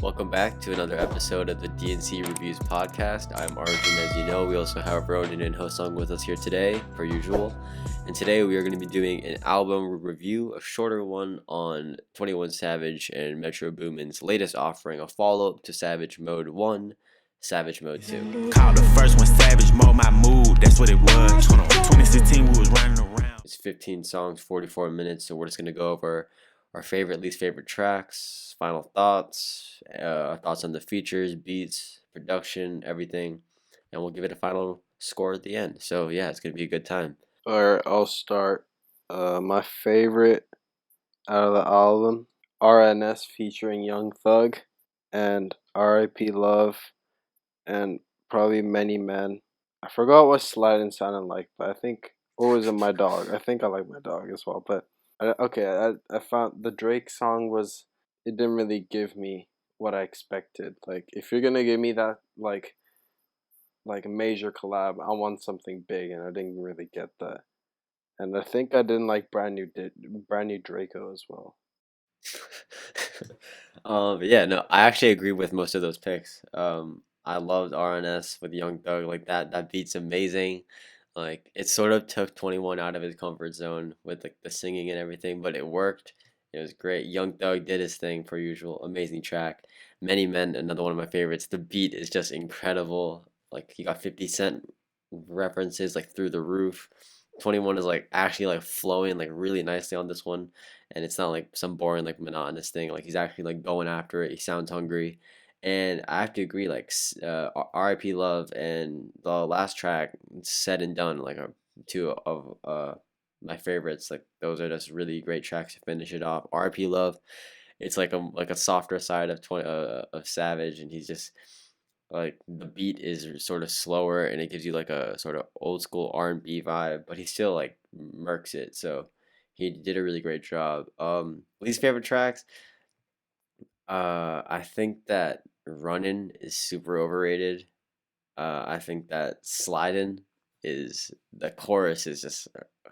Welcome back to another episode of the DNC Reviews podcast. I'm Arjun, as you know. We also have Ronan and Seung with us here today, per usual. And today we are going to be doing an album review, a shorter one on 21 Savage and Metro Boomin's latest offering, a follow-up to Savage Mode 1, Savage Mode 2. Called the first one Savage Mode, my mood, that's what it was. 2016, we was running around. It's 15 songs, 44 minutes, so we're just going to go over our favorite, least favorite tracks, final thoughts, thoughts on the features, beats, production, everything, and we'll give it a final score at the end. So yeah, it's gonna be a good time. Alright, I'll start. My favorite out of the album, RNS featuring Young Thug, and R.I.P. Love, and probably Many Men. I forgot what Sliding sounded like, but I think, or was it My Dog? I think I like My Dog as well, but I found the Drake song it didn't really give me what I expected. Like, if you're gonna give me that, like a major collab, I want something big, and I didn't really get that. And I think I didn't like brand new Draco as well. Yeah, no, I actually agree with most of those picks. I loved RNS with Young Thug, like that beat's amazing. Like, it sort of took 21 out of his comfort zone with like the singing and everything, but it worked. It was great. Young Thug did his thing per usual. Amazing track. Many Men, another one of my favorites. The beat is just incredible. Like, he got 50 Cent references like through the roof. 21 is like actually like flowing like really nicely on this one, and it's not like some boring like monotonous thing. Like, he's actually like going after it. He sounds hungry. And I have to agree, like, R.I.P. Love and the last track, Said and Done, like, are two of my favorites. Like, those are just really great tracks to finish it off. R.I.P. Love, it's like a softer side of Savage, and he's just like, the beat is sort of slower, and it gives you like a sort of old school R&B vibe, but he still like murks it. So he did a really great job. Least favorite tracks. I think that Runnin is super overrated. I think that Slidin' is the chorus is just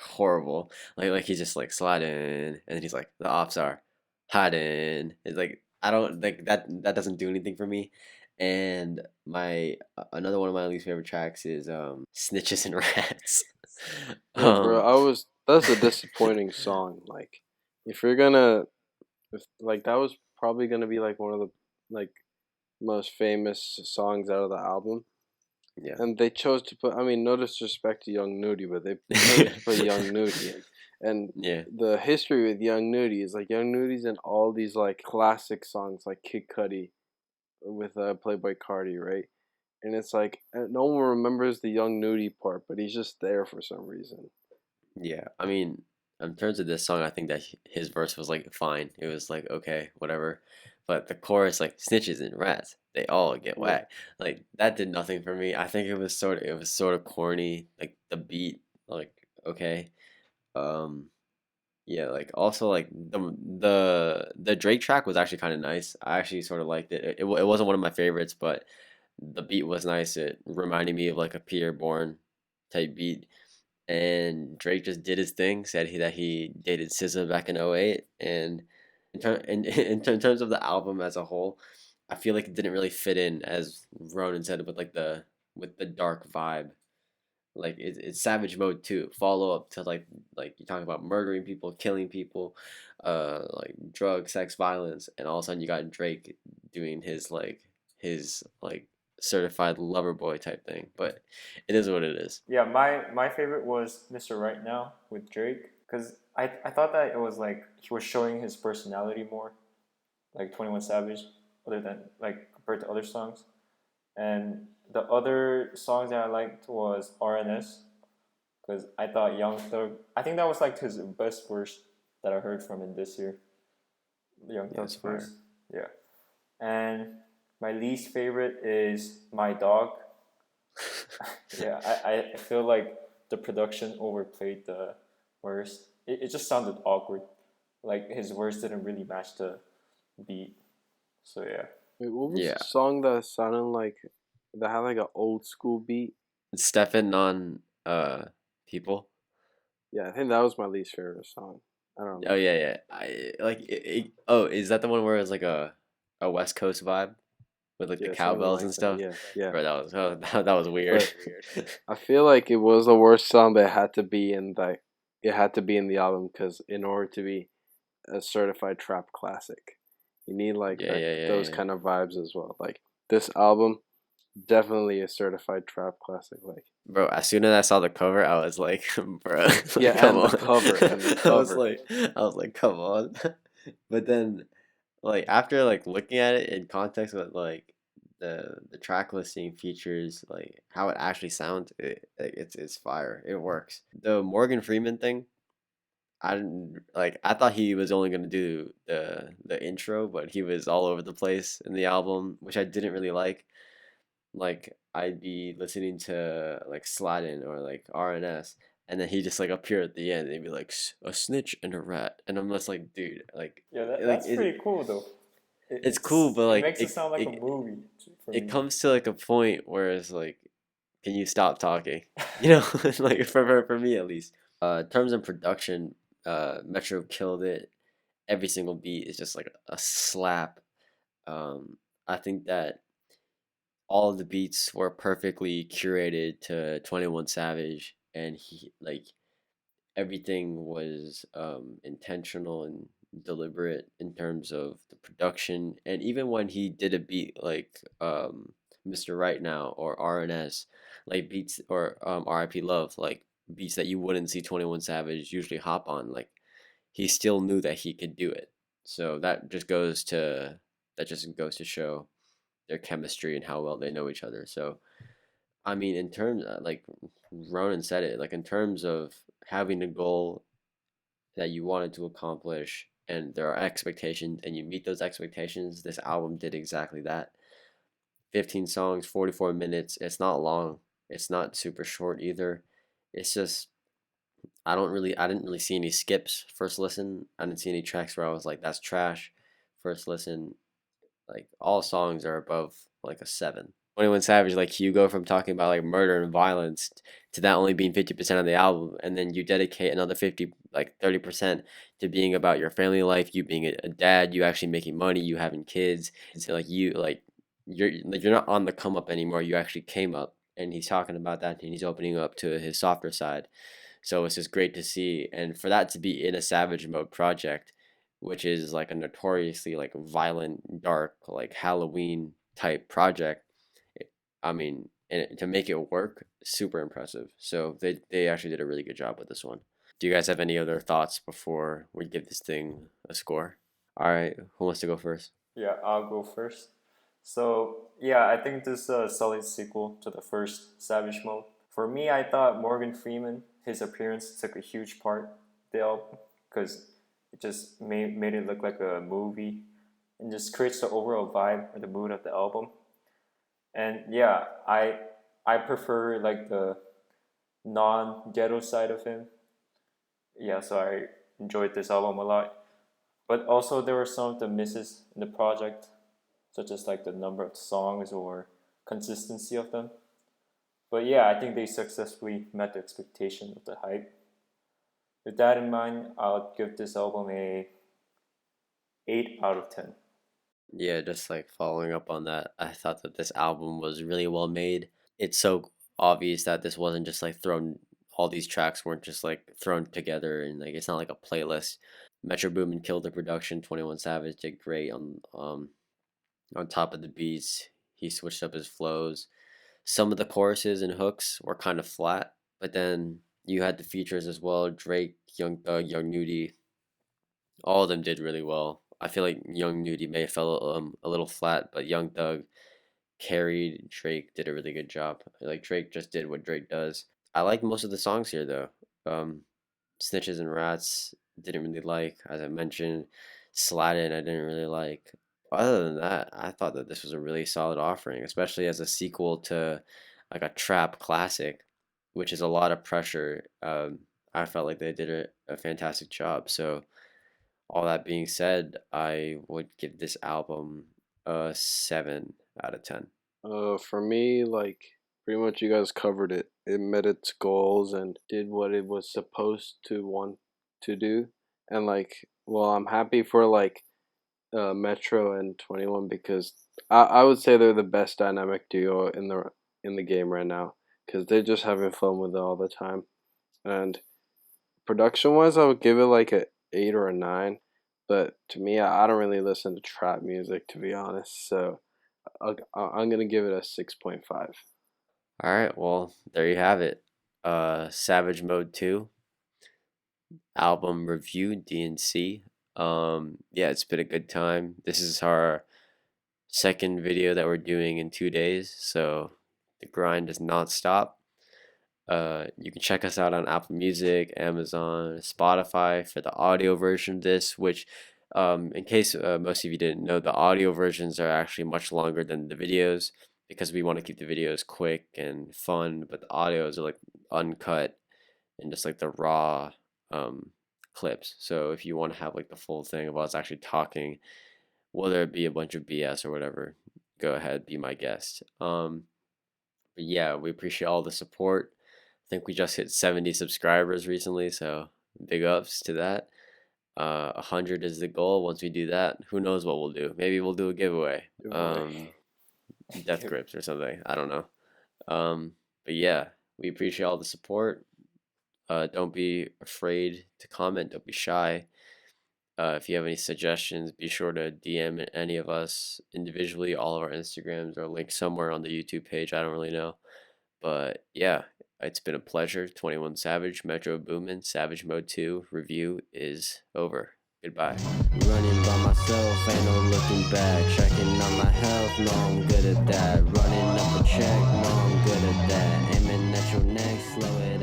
horrible. Like he's just like sliding, and then he's like, the ops are hiding. It's like, I don't like that. That doesn't do anything for me. And my another one of my least favorite tracks is Snitches and Rats. Yeah, bro, um, that's a disappointing song. Like, if you're gonna, like, that was probably gonna be like one of the like most famous songs out of the album. yeah. And they chose to put, I mean, no disrespect to Young Nudie, but they chose to put Young Nudie in. And Yeah. the history with Young Nudie is like Young Nudie's in all these like classic songs like Kid Cudi with Playboy Cardi, right? And it's like no one remembers the Young Nudie part, but he's just there for some reason. Yeah, I mean, in terms of this song, I think that his verse was like fine. It was like, okay, whatever. But the chorus, like, snitches and rats, they all get Yeah. whacked. Like, that did nothing for me. I think it was sort of corny. Like, the beat, like, okay. Um, yeah, like, also like the Drake track was actually kind of nice. I actually sort of liked it. It wasn't one of my favorites, but the beat was nice. It reminded me of like a Pierre Bourne type beat. And Drake just did his thing. Said that he dated SZA back in '08. And in terms of the album as a whole, I feel like it didn't really fit in, as Ronan said, with like the dark vibe. Like, it's Savage Mode 2, follow up to like you talking about murdering people, killing people, like drug, sex, violence, and all of a sudden you got Drake doing his certified lover boy type thing. But it is what it is. Yeah, my favorite was Mr. Right Now with Drake, because I thought that it was like he was showing his personality more, like 21 Savage, other than like compared to other songs. And the other songs that I liked was RNS, because I thought Young Thug, I think that was like his best verse that I heard from him this year. Young Yeah, Thug's it's fire. verse. Yeah. And my least favorite is My Dog. Yeah, I feel like the production overplayed the verse. It just sounded awkward. Like, his verse didn't really match the beat. So yeah. Wait, what was Yeah, the song that sounded like that had like an old school beat? Stefan on people. Yeah, I think that was my least favorite song. I don't Oh know. yeah, yeah. I like it. Oh, is that the one where it's like a a West Coast vibe with like the Yeah, something cowbells like and that. stuff. Yeah, yeah. Bro, that was weird. But I feel like it was the worst song, but it had to be in the album because in order to be a certified trap classic, you need like Yeah, that yeah, yeah, those yeah. kind of vibes as well. Like this album, definitely a certified trap classic. Like Bro, as soon as I saw the cover, I was like, bro, yeah, like, come and the on. cover and the cover. I was like, come on. But then, like, after like looking at it in context with like the track listing features, like how it actually sounds, it's fire. It works. The Morgan Freeman thing, I didn't like. I thought he was only gonna do the intro, but he was all over the place in the album, which I didn't really like. Like I'd be listening to like Slatin or like RNS, and then he just like appear at the end and he'd be like a snitch and a rat, and I'm just like, dude, Yeah, like that's pretty cool though. it's cool, but It like makes it sound like a movie for it me. comes to like a point where it's like, can you stop talking? You know, like for me at least. In terms of production, Metro killed it. Every single beat is just like a slap. Um, I think that all of the beats were perfectly curated to 21 Savage, and he like everything was intentional and deliberate in terms of the production. And even when he did a beat like Mr. Right Now or RNS, like beats or RIP Love, like beats that you wouldn't see 21 Savage usually hop on, like he still knew that he could do it. So that just goes to show their chemistry and how well they know each other. So I mean, in terms like Ronan said it, like in terms of having a goal that you wanted to accomplish and there are expectations and you meet those expectations, this album did exactly that. 15 songs, 44 minutes. It's not long. It's not super short either. It's just I didn't really see any skips first listen. I didn't see any tracks where I was like that's trash first listen. Like all songs are above like a 7. 21 Savage, like you go from talking about like murder and violence to that only being 50% of the album, and then you dedicate another 50, like 30% to being about your family life, you being a dad, you actually making money, you having kids. It's like you're not on the come up anymore. You actually came up, and he's talking about that, and he's opening up to his softer side. So it's just great to see, and for that to be in a Savage Mode project, which is like a notoriously like violent, dark, like Halloween type project. I mean, and to make it work, super impressive. So they actually did a really good job with this one. Do you guys have any other thoughts before we give this thing a score? All right, who wants to go first? Yeah, I'll go first. So yeah, I think this is a solid sequel to the first Savage Mode. For me, I thought Morgan Freeman, his appearance took a huge part of the album because it just made it look like a movie and just creates the overall vibe or the mood of the album. And yeah, I prefer like the non-ghetto side of him. Yeah, so I enjoyed this album a lot. But also there were some of the misses in the project, such as like the number of songs or consistency of them. But yeah, I think they successfully met the expectation of the hype. With that in mind, I'll give this album a 8 out of 10. Yeah, just like following up on that, I thought that this album was really well made. It's so obvious that this wasn't just like thrown, all these tracks weren't just like thrown together and like it's not like a playlist. Metro Boomin killed the production, 21 Savage did great on top of the beats. He switched up his flows. Some of the choruses and hooks were kind of flat, but then you had the features as well, Drake, Young Thug, Young Nudie, all of them did really well. I feel like Young Nudie may have fell a little flat, but Young Thug carried. Drake did a really good job. Like Drake just did what Drake does. I like most of the songs here though. Um, Snitches and Rats didn't really like, as I mentioned. Slatted I didn't really like. Other than that, I thought that this was a really solid offering, especially as a sequel to like a trap classic, which is a lot of pressure. I felt like they did a fantastic job. So all that being said, I would give this album a 7 out of 10. For me, like pretty much you guys covered it. It met its goals and did what it was supposed to want to do. And like, well, I'm happy for like Metro and 21 because I would say they're the best dynamic duo in the game right now because they're just having fun with it all the time. And production wise, I would give it like a 8 or a 9. But to me, I don't really listen to trap music to be honest. So I'm gonna give it a 6.5. All right, well, there you have it. Savage Mode 2 album review, DNC. Yeah, it's been a good time. This is our second video that we're doing in 2 days, so the grind does not stop. You can check us out on Apple Music, Amazon, Spotify for the audio version of this, which, in case most of you didn't know, the audio versions are actually much longer than the videos because we want to keep the videos quick and fun, but the audios are like uncut and just like the raw clips. So if you want to have like the full thing of us actually talking, whether it be a bunch of BS or whatever, go ahead, be my guest. But yeah, we appreciate all the support. I think we just hit 70 subscribers recently, so big ups to that. 100 is the goal. Once we do that, who knows what we'll do? Maybe we'll do a giveaway. Death grips or something. I don't know. But yeah, we appreciate all the support. Don't be afraid to comment. Don't be shy. If you have any suggestions, be sure to DM any of us individually. All of our Instagrams are linked somewhere on the YouTube page. I don't really know. But yeah, it's been a pleasure. 21 Savage, Metro Boomin, Savage Mode 2 review is over. Goodbye. Running by myself, ain't no looking back. Checking on my health, no, I'm good at that. Running up a check, no, I'm good at that. Aiming at your neck, slow it